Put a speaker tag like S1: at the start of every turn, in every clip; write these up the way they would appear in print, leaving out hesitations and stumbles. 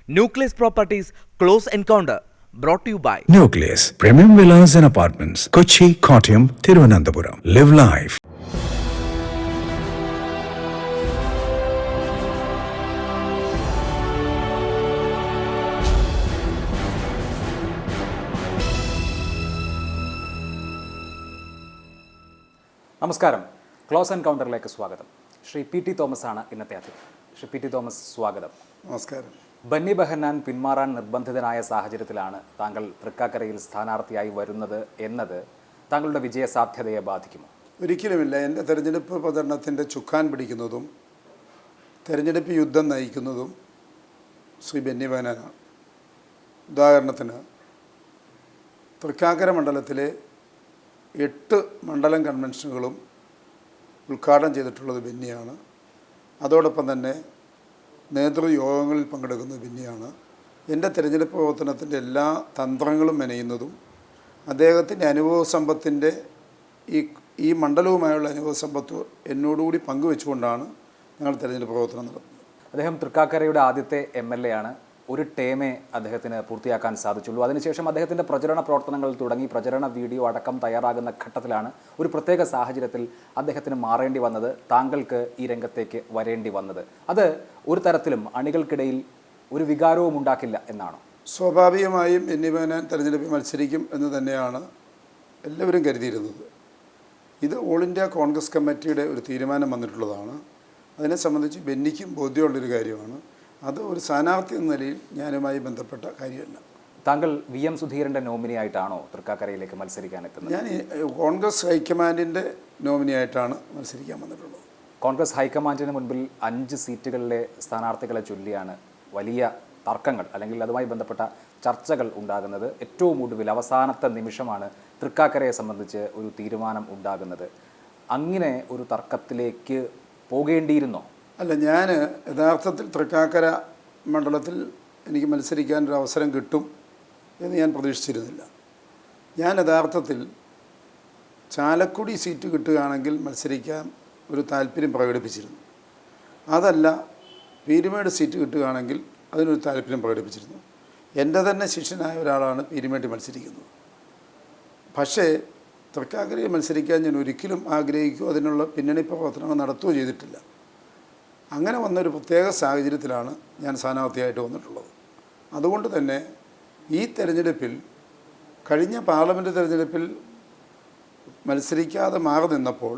S1: Nucleus Properties Close Encounter, brought to you by
S2: Nucleus Premium Villas and Apartments, Kochi, Kottayam, Thiruvananthapuram. Live life.
S3: നമസ്കാരം. Close എൻകൗണ്ടറിലേക്ക് സ്വാഗതം. Shri P T Thomas ആണ് ഇന്നത്തെ അതിഥി. Shri P T Thomas, സ്വാഗതം.
S4: നമസ്കാരം.
S3: Bunny Behanan പിന്മാറാൻ നിർബന്ധിതനായ സാഹചര്യത്തിലാണ് താങ്കൾ തൃക്കാക്കരയിൽ സ്ഥാനാർത്ഥിയായി വരുന്നത് എന്നത് താങ്കളുടെ വിജയസാധ്യതയെ ബാധിക്കുമോ?
S4: ഒരിക്കലുമില്ല. എൻ്റെ തെരഞ്ഞെടുപ്പ് പ്രചരണത്തിൻ്റെ ചുക്കാൻ പിടിക്കുന്നതും തെരഞ്ഞെടുപ്പ് യുദ്ധം നയിക്കുന്നതും ശ്രീ ബന്നി ബെഹന്നാനാണ്. ഉദാഹരണത്തിന് തൃക്കാക്കര മണ്ഡലത്തിലെ 8 മണ്ഡലം കൺവെൻഷനുകളും ഉദ്ഘാടനം ചെയ്തിട്ടുള്ളത് ബെന്നിയാണ്. അതോടൊപ്പം തന്നെ നേതൃയോഗങ്ങളിൽ പങ്കെടുക്കുന്നത് ബെന്നിയാണ്. എൻ്റെ തിരഞ്ഞെടുപ്പ് പ്രവർത്തനത്തിൻ്റെ എല്ലാ തന്ത്രങ്ങളും മെനയുന്നതും അദ്ദേഹത്തിൻ്റെ അനുഭവ സമ്പത്തിൻ്റെ ഈ മണ്ഡലവുമായുള്ള അനുഭവ സമ്പത്ത് എന്നോടുകൂടി പങ്കുവെച്ചുകൊണ്ടാണ് ഞങ്ങൾ തിരഞ്ഞെടുപ്പ് പ്രവർത്തനം നടത്തുന്നത്.
S3: അദ്ദേഹം തൃക്കാക്കരയുടെ ആദ്യത്തെ MLA ആണ്. ഒരു ടേമേ അദ്ദേഹത്തിന് പൂർത്തിയാക്കാൻ സാധിച്ചുള്ളൂ. അതിനുശേഷം അദ്ദേഹത്തിൻ്റെ പ്രചരണ പ്രവർത്തനങ്ങൾ തുടങ്ങി പ്രചരണ വീഡിയോ അടക്കം തയ്യാറാകുന്ന ഘട്ടത്തിലാണ് ഒരു പ്രത്യേക സാഹചര്യത്തിൽ അദ്ദേഹത്തിന് മാറേണ്ടി വന്നത്, താങ്കൾക്ക് ഈ രംഗത്തേക്ക് വരേണ്ടി വന്നത്. അത് ഒരു തരത്തിലും അണികൾക്കിടയിൽ ഒരു വികാരവും ഉണ്ടാക്കില്ല എന്നാണോ?
S4: സ്വാഭാവികമായും ബന്നി ബെഹന്നാൻ തെരഞ്ഞെടുപ്പിൽ മത്സരിക്കും എന്ന് തന്നെയാണ് എല്ലാവരും കരുതിയിരുന്നത്. ഇത് ഓൾ ഇന്ത്യ കോൺഗ്രസ് കമ്മിറ്റിയുടെ ഒരു തീരുമാനം വന്നിട്ടുള്ളതാണ്. അതിനെ സംബന്ധിച്ച് ബെന്നിക്കും ബോധ്യമുള്ളൊരു കാര്യമാണ്. അത് ഒരു സ്ഥാനാർത്ഥി എന്ന നിലയിൽ ഞാനുമായി ബന്ധപ്പെട്ട കാര്യമല്ല.
S3: താങ്കൾ VM സുധീരൻ്റെ നോമിനിയായിട്ടാണോ തൃക്കാക്കരയിലേക്ക് മത്സരിക്കാൻ എത്തുന്നത്?
S4: ഞാൻ കോൺഗ്രസ് ഹൈക്കമാൻഡിൻ്റെ നോമിനിയായിട്ടാണ് മത്സരിക്കാൻ വന്നിട്ടുള്ളത്.
S3: കോൺഗ്രസ് ഹൈക്കമാൻഡിന് മുൻപിൽ 5 സീറ്റുകളിലെ സ്ഥാനാർത്ഥികളെ ചൊല്ലിയാണ് വലിയ തർക്കങ്ങൾ അല്ലെങ്കിൽ അതുമായി ബന്ധപ്പെട്ട ചർച്ചകൾ ഉണ്ടാകുന്നത്. ഏറ്റവും ഒടുവിൽ അവസാനത്തെ നിമിഷമാണ് തൃക്കാക്കരയെ സംബന്ധിച്ച് ഒരു തീരുമാനം ഉണ്ടാകുന്നത്. അങ്ങനെ ഒരു തർക്കത്തിലേക്ക് പോകേണ്ടിയിരുന്നോ?
S4: അല്ല, ഞാൻ യഥാർത്ഥത്തിൽ തൃക്കാക്കര മണ്ഡലത്തിൽ എനിക്ക് മത്സരിക്കാനൊരു അവസരം കിട്ടും എന്ന് ഞാൻ പ്രതീക്ഷിച്ചിരുന്നില്ല. ഞാൻ യഥാർത്ഥത്തിൽ ചാലക്കുടി സീറ്റ് കിട്ടുകയാണെങ്കിൽ മത്സരിക്കാൻ ഒരു താല്പര്യം പ്രകടിപ്പിച്ചിരുന്നു. അതല്ല, പീരുമേട് സീറ്റ് കിട്ടുകയാണെങ്കിൽ അതിനൊരു താല്പര്യം പ്രകടിപ്പിച്ചിരുന്നു. എൻ്റെ തന്നെ ശിഷ്യനായ ഒരാളാണ് പീരുമേട്ടിൽ മത്സരിക്കുന്നത്. പക്ഷേ തൃക്കാക്കരയിൽ മത്സരിക്കാൻ ഞാൻ ഒരിക്കലും ആഗ്രഹിക്കുകയോ അതിനുള്ള പിന്നണി പ്രവർത്തനങ്ങൾ നടത്തുകയോ ചെയ്തിട്ടില്ല. അങ്ങനെ വന്നൊരു പ്രത്യേക സാഹചര്യത്തിലാണ് ഞാൻ സ്ഥാനാർത്ഥിയായിട്ട് വന്നിട്ടുള്ളത്. അതുകൊണ്ട് തന്നെ ഈ തെരഞ്ഞെടുപ്പിൽ, കഴിഞ്ഞ പാർലമെൻറ്റ് തെരഞ്ഞെടുപ്പിൽ മത്സരിക്കാതെ മാറി നിന്നപ്പോൾ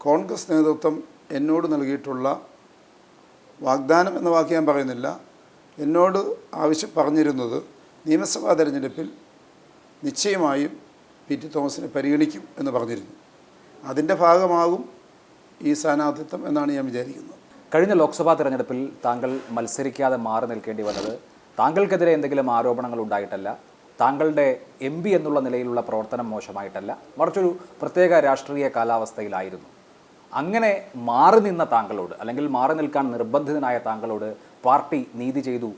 S4: കോൺഗ്രസ് നേതൃത്വം എന്നോട് നൽകിയിട്ടുള്ള വാഗ്ദാനം എന്ന വാക്ക് ഞാൻ പറയുന്നില്ല, എന്നോട് പറഞ്ഞിരുന്നത് നിയമസഭാ തെരഞ്ഞെടുപ്പിൽ നിശ്ചയമായും പി ടി തോമസിനെ പരിഗണിക്കും എന്ന് പറഞ്ഞിരുന്നു. അതിൻ്റെ ഭാഗമാകും ഈ സ്ഥാനാർത്ഥിത്വം എന്നാണ് ഞാൻ വിചാരിക്കുന്നത്.
S3: കഴിഞ്ഞ ലോക്സഭാ തെരഞ്ഞെടുപ്പിൽ താങ്കൾ മത്സരിക്കാതെ മാറി നിൽക്കേണ്ടി വന്നത് താങ്കൾക്കെതിരെ എന്തെങ്കിലും ആരോപണങ്ങൾ ഉണ്ടായിട്ടല്ല, താങ്കളുടെ MP എന്നുള്ള നിലയിലുള്ള പ്രവർത്തനം മോശമായിട്ടല്ല, മറിച്ചൊരു പ്രത്യേക രാഷ്ട്രീയ കാലാവസ്ഥയിലായിരുന്നു. അങ്ങനെ മാറി നിന്ന താങ്കളോട് അല്ലെങ്കിൽ മാറി നിൽക്കാൻ നിർബന്ധിതനായ താങ്കളോട് പാർട്ടി നീതി ചെയ്തു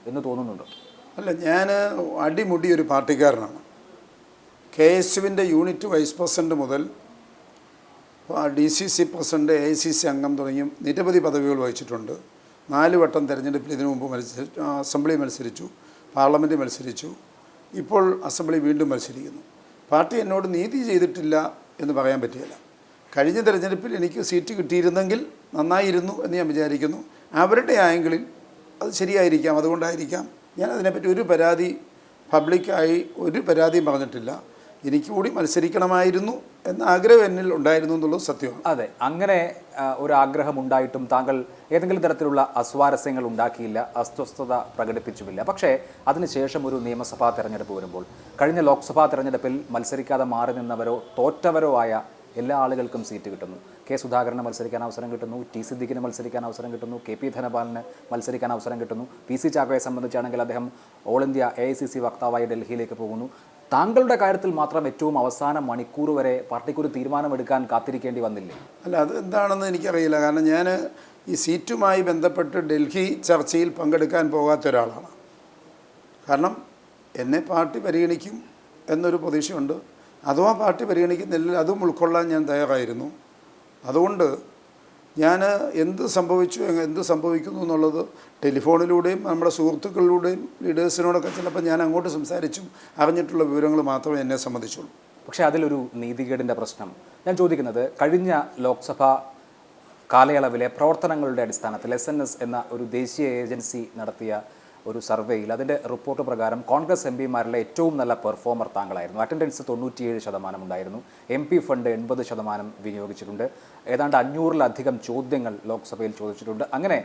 S3: എന്ന് തോന്നുന്നുണ്ടോ?
S4: അല്ല, ഞാൻ അടിമുടി ഒരു പാർട്ടിക്കാരനാണ്. KSUവിൻ്റെ യൂണിറ്റ് വൈസ് പ്രസിഡന്റ് മുതൽ DCC പ്രസിഡന്റ്, AICC അംഗം തുടങ്ങിയ നിരവധി പദവികൾ വഹിച്ചിട്ടുണ്ട്. 4 വട്ടം തെരഞ്ഞെടുപ്പിൽ ഇതിനു മുമ്പ് അസംബ്ലി മത്സരിച്ചു, പാർലമെൻറ്റ് മത്സരിച്ചു, ഇപ്പോൾ അസംബ്ലി വീണ്ടും മത്സരിക്കുന്നു. പാർട്ടി എന്നോട് നീതി ചെയ്തിട്ടില്ല എന്ന് പറയാൻ പറ്റില്ല. കഴിഞ്ഞ തെരഞ്ഞെടുപ്പിൽ എനിക്ക് സീറ്റ് കിട്ടിയിരുന്നെങ്കിൽ നന്നായിരുന്നു എന്ന് ഞാൻ വിചാരിക്കുന്നു. അവരുടെ ആംഗിളിൽ അത് ശരിയായിരിക്കാം, അതുകൊണ്ടായിരിക്കാം. ഞാൻ അതിനെപ്പറ്റി ഒരു പരാതി പബ്ലിക്കായി ഒരു പരാതിയും പറഞ്ഞിട്ടില്ല. എനിക്ക് കൂടി മത്സരിക്കണമായിരുന്നു എന്ന ആഗ്രഹം എന്നിൽ ഉണ്ടായിരുന്നു എന്നുള്ളത് സത്യമാണ്.
S3: അതെ, അങ്ങനെ ഒരു ആഗ്രഹം ഉണ്ടായിട്ടും താങ്കൾ ഏതെങ്കിലും തരത്തിലുള്ള അസ്വാരസ്യങ്ങൾ ഉണ്ടാക്കിയില്ല, അസ്വസ്ഥത പ്രകടിപ്പിച്ചുമില്ല. പക്ഷേ അതിനുശേഷം ഒരു നിയമസഭാ തെരഞ്ഞെടുപ്പ് വരുമ്പോൾ, കഴിഞ്ഞ ലോക്സഭാ തെരഞ്ഞെടുപ്പിൽ മത്സരിക്കാതെ മാറി നിന്നവരോ തോറ്റവരോ ആയ എല്ലാ ആളുകൾക്കും സീറ്റ് കിട്ടുന്നു. K. സുധാകരന് മത്സരിക്കാൻ അവസരം കിട്ടുന്നു, T. സിദ്ദിഖിന് മത്സരിക്കാൻ അവസരം കിട്ടുന്നു, KP ധനപാലിന് മത്സരിക്കാൻ അവസരം കിട്ടുന്നു. PC ചാക്കോയെ സംബന്ധിച്ചാണെങ്കിൽ അദ്ദേഹം ഓൾ ഇന്ത്യ AICC വക്താവായി ഡൽഹിയിലേക്ക് പോകുന്നു. താങ്കളുടെ കാര്യത്തിൽ മാത്രം ഏറ്റവും അവസാന മണിക്കൂർ വരെ പാർട്ടിക്കൊരു തീരുമാനമെടുക്കാൻ കാത്തിരിക്കേണ്ടി വന്നില്ലേ?
S4: അല്ല, അത് എന്താണെന്ന് എനിക്കറിയില്ല. കാരണം ഞാൻ ഈ സീറ്റുമായി ബന്ധപ്പെട്ട് ഡൽഹി ചർച്ചയിൽ പങ്കെടുക്കാൻ പോകാത്ത ഒരാളാണ്. കാരണം എന്നെ പാർട്ടി പരിഗണിക്കും എന്നൊരു പ്രതീക്ഷയുണ്ട്. അഥവാ പാർട്ടി പരിഗണിക്കുന്നില്ല അതും ഉൾക്കൊള്ളാൻ ഞാൻ തയ്യാറായിരുന്നു. അതുകൊണ്ട് ഞാൻ എന്ത് സംഭവിച്ചു എന്ത് സംഭവിക്കുന്നു എന്നുള്ളത് ടെലിഫോണിലൂടെയും നമ്മുടെ സുഹൃത്തുക്കളിലൂടെയും ലീഡേഴ്സിനോടൊക്കെ ചിലപ്പോൾ ഞാൻ അങ്ങോട്ട് സംസാരിച്ചും അറിഞ്ഞിട്ടുള്ള വിവരങ്ങൾ മാത്രമേ എന്നെ സംബന്ധിച്ചുള്ളൂ.
S3: പക്ഷേ അതിലൊരു നീതികേടിൻ്റെ പ്രശ്നം ഞാൻ ചോദിക്കുന്നത്, കഴിഞ്ഞ ലോക്സഭാ കാലയളവിലെ പ്രവർത്തനങ്ങളുടെ അടിസ്ഥാനത്തിൽ SNS എന്ന ഒരു ദേശീയ ഏജൻസി നടത്തിയ ഒരു സർവേയിൽ അതിൻ്റെ റിപ്പോർട്ട് പ്രകാരം കോൺഗ്രസ് MPമാരിലെ ഏറ്റവും നല്ല പെർഫോമർ താങ്കളായിരുന്നു. അറ്റൻഡൻസ് 97% ഉണ്ടായിരുന്നു. MP fund 80% വിനിയോഗിച്ചിട്ടുണ്ട്. ഏതാണ്ട് 500-ലധികം ചോദ്യങ്ങൾ ലോക്സഭയിൽ ചോദിച്ചിട്ടുണ്ട്. അങ്ങനെ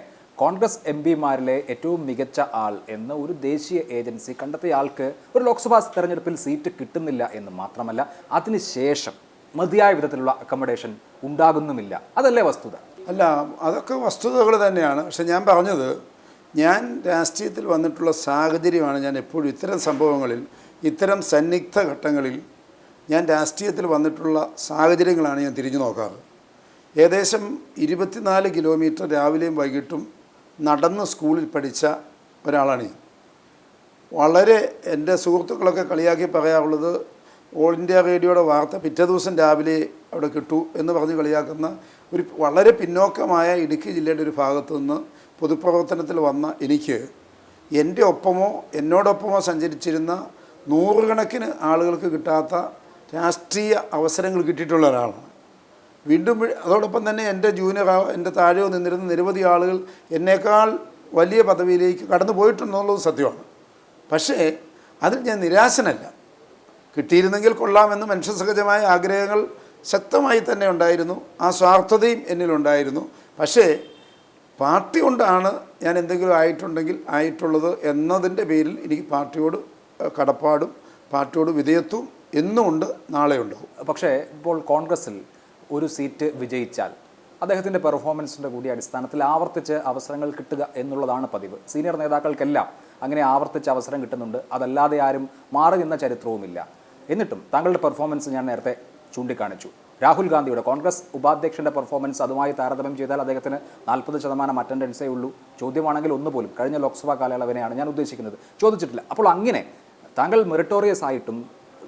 S3: കോൺഗ്രസ് MPമാരിലെ ഏറ്റവും മികച്ച ആൾ എന്ന് ഒരു ദേശീയ ഏജൻസി കണ്ടെത്തിയ ആൾക്ക് ഒരു ലോക്സഭാ തെരഞ്ഞെടുപ്പിൽ സീറ്റ് കിട്ടുന്നില്ല എന്ന് മാത്രമല്ല, അതിനുശേഷം മതിയായ വിധത്തിലുള്ള അക്കോമഡേഷൻ ഉണ്ടാകുന്നുമില്ല. അതല്ലേ വസ്തുത?
S4: അല്ല, അതൊക്കെ വസ്തുതകൾ തന്നെയാണ്. പക്ഷെ ഞാൻ പറഞ്ഞത്, ഞാൻ രാഷ്ട്രീയത്തിൽ വന്നിട്ടുള്ള സാഹചര്യമാണ് ഞാൻ എപ്പോഴും ഇത്തരം സംഭവങ്ങളിൽ, ഇത്തരം സന്നിഗ്ധ ഘട്ടങ്ങളിൽ ഞാൻ രാഷ്ട്രീയത്തിൽ വന്നിട്ടുള്ള സാഹചര്യങ്ങളാണ് ഞാൻ തിരിഞ്ഞു നോക്കാറ്. ഏകദേശം 24 കിലോമീറ്റർ രാവിലെയും വൈകിട്ടും നടന്ന് സ്കൂളിൽ പഠിച്ച ഒരാളാണ് ഞാൻ. വളരെ എൻ്റെ സുഹൃത്തുക്കളൊക്കെ കളിയാക്കി പറയാറുള്ളത്, ഓൾ ഇന്ത്യ റേഡിയോയുടെ വാർത്ത പിറ്റേ ദിവസം രാവിലെ അവിടെ കിട്ടൂ എന്ന് പറഞ്ഞ് കളിയാക്കുന്ന ഒരു വളരെ പിന്നോക്കമായ ഇടുക്കി ജില്ലയുടെ ഒരു ഭാഗത്തു നിന്ന് പൊതുപ്രവർത്തനത്തിൽ വന്ന എനിക്ക് എൻ്റെ ഒപ്പമോ എന്നോടൊപ്പമോ സഞ്ചരിച്ചിരുന്ന നൂറുകണക്കിന് ആളുകൾക്ക് കിട്ടാത്ത രാഷ്ട്രീയ അവസരങ്ങൾ കിട്ടിയിട്ടുള്ള ഒരാളാണ്. വീണ്ടും അതോടൊപ്പം തന്നെ എൻ്റെ ജൂനിയർ, എൻ്റെ താഴെ നിന്നിരുന്ന നിരവധി ആളുകൾ എന്നേക്കാൾ വലിയ പദവിയിലേക്ക് കടന്നു പോയിട്ടുണ്ടെന്നുള്ളത് സത്യമാണ്. പക്ഷേ അതിൽ ഞാൻ നിരാശനല്ല. കിട്ടിയിരുന്നെങ്കിൽ കൊള്ളാമെന്ന് മനുഷ്യസഹജമായ ആഗ്രഹങ്ങൾ ശക്തമായി തന്നെ ഉണ്ടായിരുന്നു. ആ സ്വാർത്ഥതയും എന്നിലുണ്ടായിരുന്നു. പക്ഷേ പാർട്ടി കൊണ്ടാണ് ഞാൻ എന്തെങ്കിലും ആയിട്ടുള്ളത് എന്നതിൻ്റെ പേരിൽ എനിക്ക് പാർട്ടിയോട് കടപ്പാടും പാർട്ടിയോട് വിധേയത്വവും എന്നുമുണ്ട്, നാളെ ഉണ്ടാവും.
S3: പക്ഷേ ഇപ്പോൾ കോൺഗ്രസിൽ ഒരു സീറ്റ് വിജയിച്ചാൽ അദ്ദേഹത്തിൻ്റെ പെർഫോമൻസിൻ്റെ കൂടി അടിസ്ഥാനത്തിൽ ആവർത്തിച്ച് അവസരങ്ങൾ കിട്ടുക എന്നുള്ളതാണ് പതിവ്. സീനിയർ നേതാക്കൾക്കെല്ലാം അങ്ങനെ ആവർത്തിച്ച് അവസരം കിട്ടുന്നുണ്ട്. അതല്ലാതെ ആരും മാറി നിന്ന ചരിത്രവുമില്ല. എന്നിട്ടും താങ്കളുടെ പെർഫോമൻസ് ഞാൻ നേരത്തെ ചൂണ്ടിക്കാണിച്ചു. രാഹുൽ ഗാന്ധിയുടെ കോൺഗ്രസ് ഉപാധ്യക്ഷൻ്റെ പെർഫോമൻസ് അതുമായി താരതമ്യം ചെയ്താൽ അദ്ദേഹത്തിന് 40% അറ്റൻഡൻസേ ഉള്ളൂ. ചോദ്യമാണെങ്കിൽ ഒന്നുപോലും കഴിഞ്ഞ ലോക്സഭാ കാലയളവിനെയാണ് ഞാൻ ഉദ്ദേശിക്കുന്നത്, ചോദിച്ചിട്ടില്ല. അപ്പോൾ അങ്ങനെ താങ്കൾ മെറിറ്റോറിയസ് ആയിട്ടും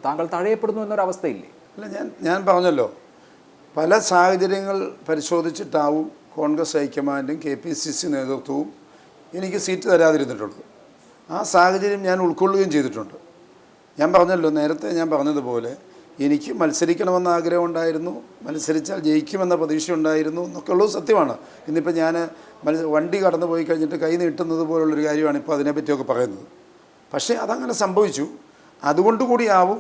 S3: താങ്കൾ തഴയപ്പെടുന്നു എന്നൊരവസ്ഥയില്ലേ?
S4: അല്ല, ഞാൻ പറഞ്ഞല്ലോ, പല സാഹചര്യങ്ങൾ പരിശോധിച്ചിട്ടാവും കോൺഗ്രസ് ഹൈക്കമാൻഡും KPCC നേതൃത്വവും എനിക്ക് സീറ്റ് തരാതിരുന്നിട്ടുണ്ട്. ആ സാഹചര്യം ഞാൻ ഉൾക്കൊള്ളുകയും ചെയ്തിട്ടുണ്ട്. ഞാൻ പറഞ്ഞല്ലോ, നേരത്തെ ഞാൻ പറഞ്ഞതുപോലെ എനിക്ക് മത്സരിക്കണമെന്ന ആഗ്രഹം ഉണ്ടായിരുന്നു, മത്സരിച്ചാൽ ജയിക്കുമെന്ന പ്രതീക്ഷ ഉണ്ടായിരുന്നു എന്നൊക്കെ ഉള്ളത് സത്യമാണ്. ഇന്നിപ്പോൾ ഞാൻ വണ്ടി കടന്നു പോയി കഴിഞ്ഞിട്ട് കൈ നീട്ടുന്നത് പോലുള്ളൊരു കാര്യമാണ് ഇപ്പോൾ അതിനെപ്പറ്റിയൊക്കെ പറയുന്നത്. പക്ഷേ അതങ്ങനെ സംഭവിച്ചു. അതുകൊണ്ടുകൂടിയാവും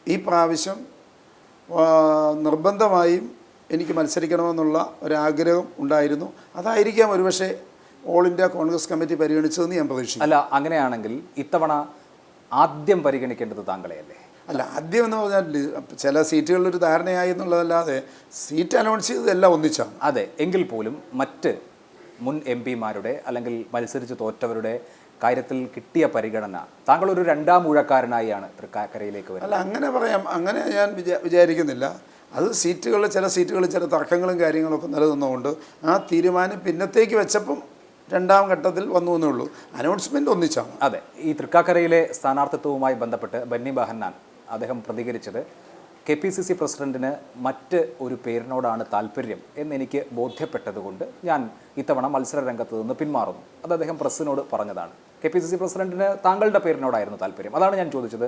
S4: ഈ പ്രാവശ്യം നിർബന്ധമായും എനിക്ക് മത്സരിക്കണമെന്നുള്ള ഒരാഗ്രഹം ഉണ്ടായിരുന്നു. അതായിരിക്കാം ഒരുപക്ഷെ ഓൾ ഇന്ത്യ കോൺഗ്രസ് കമ്മിറ്റി പരിഗണിച്ചതെന്ന് ഞാൻ പ്രതീക്ഷിക്കുന്നു.
S3: അല്ല, അങ്ങനെയാണെങ്കിൽ ഇത്തവണ ആദ്യം പരിഗണിക്കേണ്ടത് താങ്കളെയല്ലേ?
S4: അല്ല, ആദ്യം എന്ന് പറഞ്ഞാൽ ചില സീറ്റുകളിലൊരു ധാരണയായി എന്നുള്ളതല്ലാതെ സീറ്റ് അനൗൺസ് ചെയ്തതെല്ലാം ഒന്നിച്ചാണ്.
S3: അതെ, എങ്കിൽ പോലും മറ്റ് മുൻ MPമാരുടെ അല്ലെങ്കിൽ മത്സരിച്ച് തോറ്റവരുടെ കാര്യത്തിൽ കിട്ടിയ പരിഗണന താങ്കൾ ഒരു രണ്ടാം ഊഴക്കാരനായാണ് തൃക്കാക്കരയിലേക്ക് വരുന്നത്.
S4: അല്ല, അങ്ങനെ പറയാം, അങ്ങനെ ഞാൻ വിചാരിക്കുന്നില്ല. അത് ചില സീറ്റുകളിൽ ചില തർക്കങ്ങളും കാര്യങ്ങളൊക്കെ നിലനിന്നുകൊണ്ട് ആ തീരുമാനം പിന്നത്തേക്ക് വെച്ചപ്പം രണ്ടാം ഘട്ടത്തിൽ വന്നു എന്നേ ഉള്ളൂ. അനൗൺസ്മെൻ്റ് ഒന്നിച്ചാണ്.
S3: അതെ, ഈ തൃക്കാക്കരയിലെ സ്ഥാനാർത്ഥിത്വവുമായി ബന്ധപ്പെട്ട് ബന്നി ബഹന്നാൻ അദ്ദേഹം പ്രതികരിച്ചത്, KPCC പ്രസിഡന്റിന് മറ്റ് ഒരു പേരിനോടാണ് താല്പര്യം എന്നെനിക്ക് ബോധ്യപ്പെട്ടതുകൊണ്ട് ഞാൻ ഇത്തവണ മത്സര രംഗത്ത് നിന്ന് പിന്മാറുന്നു. അത് അദ്ദേഹം പ്രസ്സിനോട് പറഞ്ഞതാണ്. KPCC പ്രസിഡന്റിന് താങ്കളുടെ പേരിനോടായിരുന്നു താല്പര്യം. അതാണ് ഞാൻ ചോദിച്ചത്.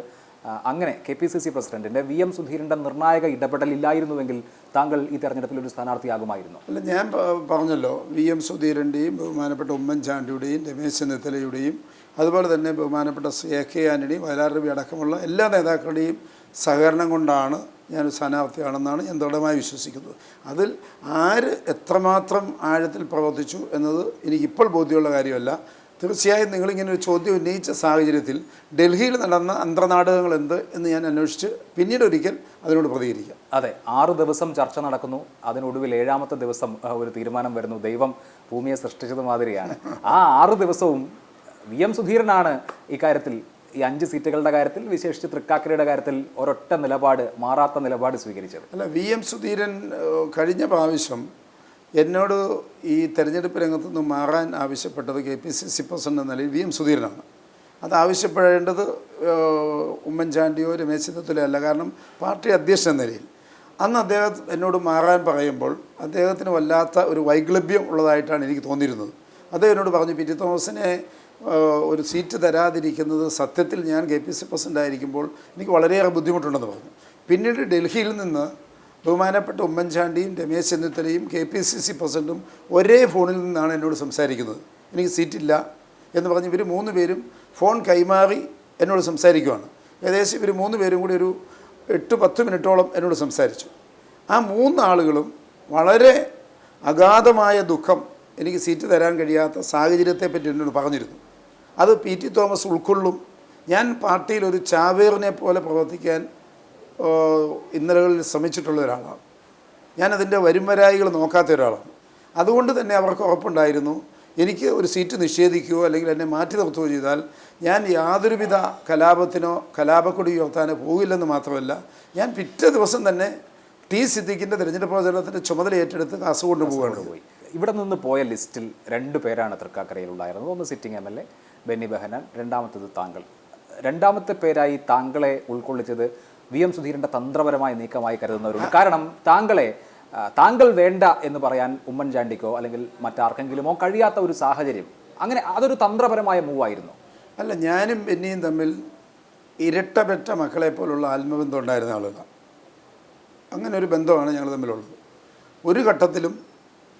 S3: അങ്ങനെ KPCC പ്രസിഡന്റിൻ്റെ VM സുധീരൻ്റെ നിർണായക ഇടപെടലില്ലായിരുന്നുവെങ്കിൽ താങ്കൾ ഈ തെരഞ്ഞെടുപ്പിൽ ഒരു സ്ഥാനാർത്ഥിയാകുമായിരുന്നു.
S4: അല്ല, ഞാൻ പറഞ്ഞല്ലോ, VM സുധീരൻ്റെയും ബഹുമാനപ്പെട്ട ഉമ്മൻചാണ്ടിയുടെയും രമേശ് ചെന്നിത്തലയുടെയും അതുപോലെ തന്നെ ബഹുമാനപ്പെട്ട AK ആൻ്റണി, വയലാർ രവി അടക്കമുള്ള എല്ലാ നേതാക്കളുടെയും സഹകരണം കൊണ്ടാണ് ഞാൻ സ്ഥാനാർത്ഥിയാണെന്നാണ് ഞാൻ ദൃഢമായി വിശ്വസിക്കുന്നത്. അതിൽ ആര് എത്രമാത്രം ആഴത്തിൽ പ്രവർത്തിച്ചു എന്നത് എനിക്കിപ്പോൾ ബോധ്യമുള്ള കാര്യമല്ല. തീർച്ചയായും നിങ്ങളിങ്ങനെ ഒരു ചോദ്യം ഉന്നയിച്ച സാഹചര്യത്തിൽ ഡൽഹിയിൽ നടന്ന അന്തർനാടകങ്ങൾ എന്ത് എന്ന് ഞാൻ അന്വേഷിച്ച് പിന്നീട് ഒരിക്കൽ അതിനോട് പ്രതികരിക്കാം.
S3: അതെ, 6 ദിവസം ചർച്ച നടക്കുന്നു. അതിനൊടുവിൽ 7ാമത്തെ ദിവസം ഒരു തീരുമാനം വരുന്നു. ദൈവം ഭൂമിയെ സൃഷ്ടിച്ചത് മാതിരിയാണ്. ആ 6 ദിവസവും VM സുധീരനാണ് ഇക്കാര്യത്തിൽ, ഈ 5 സീറ്റുകളുടെ കാര്യത്തിൽ, വിശേഷിച്ച് തൃക്കാക്കരയുടെ കാര്യത്തിൽ ഒരൊറ്റ നിലപാട്, മാറാത്ത നിലപാട് സ്വീകരിച്ചത്.
S4: അല്ല, VM സുധീരൻ കഴിഞ്ഞ പ്രാവശ്യം എന്നോട് ഈ തെരഞ്ഞെടുപ്പ് രംഗത്തു നിന്ന് മാറാൻ ആവശ്യപ്പെട്ടത് KPCC പ്രസിഡന്റ് എന്ന നിലയിൽ VM സുധീരനാണ്. അത് ആവശ്യപ്പെടേണ്ടത് ഉമ്മൻചാണ്ടിയോ രമേശ് ചെന്നിത്തലയോ അല്ല. കാരണം പാർട്ടി അധ്യക്ഷൻ എന്ന നിലയിൽ അന്ന് അദ്ദേഹം എന്നോട് മാറാൻ പറയുമ്പോൾ അദ്ദേഹത്തിന് വല്ലാത്ത ഒരു വൈക്ലഭ്യം ഉള്ളതായിട്ടാണ് എനിക്ക് തോന്നിയിരുന്നത്. അദ്ദേഹം എന്നോട് പറഞ്ഞു, പി ടി തോമസിനെ ഒരു സീറ്റ് തരാതിരിക്കുന്നത് സത്യത്തിൽ ഞാൻ KPC പ്രസിഡൻ്റ് ആയിരിക്കുമ്പോൾ എനിക്ക് വളരെയേറെ ബുദ്ധിമുട്ടുണ്ടെന്ന് പറഞ്ഞു. പിന്നീട് ഡൽഹിയിൽ നിന്ന് ബഹുമാനപ്പെട്ട ഉമ്മൻചാണ്ടിയും രമേശ് ചെന്നിത്തലയും KPCC പ്രസിഡൻറ്റും ഒരേ ഫോണിൽ നിന്നാണ് എന്നോട് സംസാരിക്കുന്നത്. എനിക്ക് സീറ്റില്ല എന്ന് പറഞ്ഞ് ഇവർ 3 പേരും ഫോൺ കൈമാറി എന്നോട് സംസാരിക്കുകയാണ്. ഏകദേശം ഇവർ 3 പേരും കൂടി ഒരു 8-10 മിനിറ്റോളം എന്നോട് സംസാരിച്ചു. ആ 3 ആളുകളും വളരെ അഗാധമായ ദുഃഖം, എനിക്ക് സീറ്റ് തരാൻ കഴിയാത്ത സാഹചര്യത്തെപ്പറ്റി എന്നോട് പറഞ്ഞിരുന്നു. അത് പി ടി തോമസ് ഉൾക്കൊള്ളും. ഞാൻ പാർട്ടിയിൽ ഒരു ചാവേറിനെ പോലെ പ്രവർത്തിക്കാൻ ഇന്നലകളിൽ ശ്രമിച്ചിട്ടുള്ള ഒരാളാണ്. ഞാനതിൻ്റെ വരുംവരായികൾ നോക്കാത്ത ഒരാളാണ്. അതുകൊണ്ട് തന്നെ അവർക്ക് ഉറപ്പുണ്ടായിരുന്നു, എനിക്ക് ഒരു സീറ്റ് നിഷേധിക്കുകയോ അല്ലെങ്കിൽ എന്നെ മാറ്റി നിർത്തുകയോ ചെയ്താൽ ഞാൻ യാതൊരുവിധ കലാപത്തിനോ കലാപക്കൊടി ഉയർത്താനോ പോകില്ലെന്ന് മാത്രമല്ല, ഞാൻ പിറ്റേ ദിവസം തന്നെ ടി സിദ്ദിഖിൻ്റെ തിരഞ്ഞെടുപ്പ് പ്രചരണത്തിൻ്റെ ചുമതല ഏറ്റെടുത്ത് കാസർഗോഡ് പോവുകയാണ്.
S3: ഇവിടെ നിന്ന് പോയ ലിസ്റ്റിൽ 2 പേരാണ് തൃക്കാക്കരയിലുണ്ടായിരുന്നത്. ഒന്ന് സിറ്റിംഗ് MLA ബെന്നി ബെഹനാൻ, രണ്ടാമത്തേത് താങ്കൾ. രണ്ടാമത്തെ പേരായി താങ്കളെ ഉൾക്കൊള്ളിച്ചത് VM സുധീരൻ്റെ തന്ത്രപരമായ നീക്കമായി കരുതുന്നവരുണ്ട്. കാരണം താങ്കൾ വേണ്ട എന്ന് പറയാൻ ഉമ്മൻചാണ്ടിക്കോ അല്ലെങ്കിൽ മറ്റാർക്കെങ്കിലുമോ കഴിയാത്ത ഒരു സാഹചര്യം, അങ്ങനെ അതൊരു തന്ത്രപരമായ മൂവായിരുന്നു.
S4: അല്ല, ഞാനും ബെന്നിയും തമ്മിൽ ഇരട്ടപ്പെട്ട മക്കളെ പോലുള്ള ആത്മബന്ധം ഉണ്ടായിരുന്ന ആളുകളാണ്. അങ്ങനെ ഒരു ബന്ധമാണ് ഞങ്ങൾ തമ്മിലുള്ളത്. ഒരു ഘട്ടത്തിലും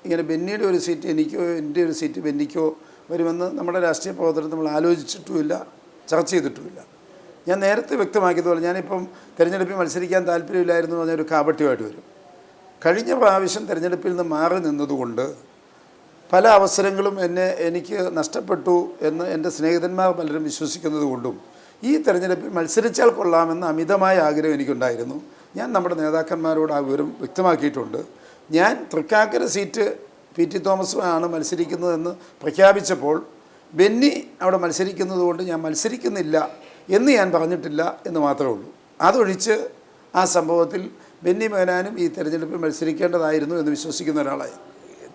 S4: ഇങ്ങനെ ബെന്നിയുടെ ഒരു സീറ്റ് എനിക്കോ എൻ്റെ ഒരു സീറ്റ് ബെന്നിക്കോ വരുമെന്ന് നമ്മുടെ രാഷ്ട്രീയ പ്രവർത്തനം നമ്മൾ ആലോചിച്ചിട്ടുമില്ല, ചർച്ച ചെയ്തിട്ടുമില്ല. ഞാൻ നേരത്തെ വ്യക്തമാക്കിയതുപോലെ ഞാനിപ്പം തിരഞ്ഞെടുപ്പിൽ മത്സരിക്കാൻ താല്പര്യമില്ലായിരുന്നു പറഞ്ഞൊരു കാപട്യമായിട്ട് വരും. കഴിഞ്ഞ പ്രാവശ്യം തിരഞ്ഞെടുപ്പിൽ നിന്ന് മാറി നിന്നതുകൊണ്ട് പല അവസരങ്ങളും എനിക്ക് നഷ്ടപ്പെട്ടു എന്ന് എൻ്റെ സ്നേഹിതന്മാർ പലരും വിശ്വസിക്കുന്നത് കൊണ്ടും ഈ തിരഞ്ഞെടുപ്പിൽ മത്സരിച്ചാൽ കൊള്ളാമെന്ന അമിതമായ ആഗ്രഹം എനിക്കുണ്ടായിരുന്നു. ഞാൻ നമ്മുടെ നേതാക്കന്മാരോട് ആ വിവരം വ്യക്തമാക്കിയിട്ടുണ്ട്. ഞാൻ തൃക്കാക്കര സീറ്റ് പി ടി തോമസുമാണ് മത്സരിക്കുന്നതെന്ന് പ്രഖ്യാപിച്ചപ്പോൾ ബെന്നി അവിടെ മത്സരിക്കുന്നത് കൊണ്ട് ഞാൻ മത്സരിക്കുന്നില്ല എന്ന് ഞാൻ പറഞ്ഞിട്ടില്ല എന്ന് മാത്രമേ ഉള്ളൂ. അതൊഴിച്ച് ആ സംഭവത്തിൽ ബെന്നി ബെഹനാനും ഈ തെരഞ്ഞെടുപ്പിൽ മത്സരിക്കേണ്ടതായിരുന്നു എന്ന് വിശ്വസിക്കുന്ന ഒരാളായി.